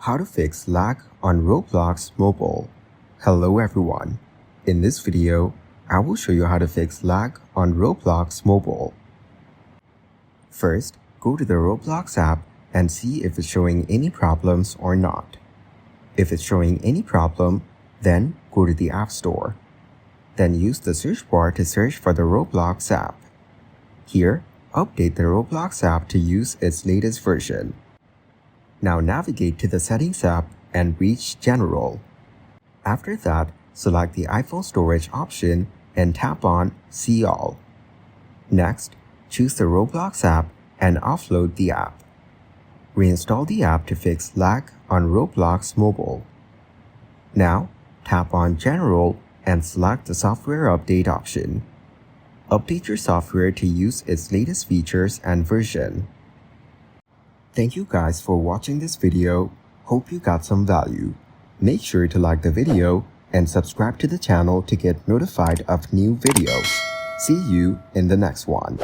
How to fix lag on Roblox mobile. Hello everyone. In this video, I will show you how to fix lag on Roblox mobile. First, go to the Roblox app and see if it's showing any problems or not. If it's showing any problem, then go to the App Store. Then use the search bar to search for the Roblox app. Here, update the Roblox app to use its latest version. Now navigate to the Settings app and reach General. After that, select the iPhone storage option and tap on See All. Next, choose the Roblox app and offload the app. Reinstall the app to fix lag on Roblox mobile. Now, tap on General and select the Software Update option. Update your software to use its latest features and version. Thank you guys for watching this video. Hope you got some value. Make sure to like the video and subscribe to the channel to get notified of new videos. See you in the next one.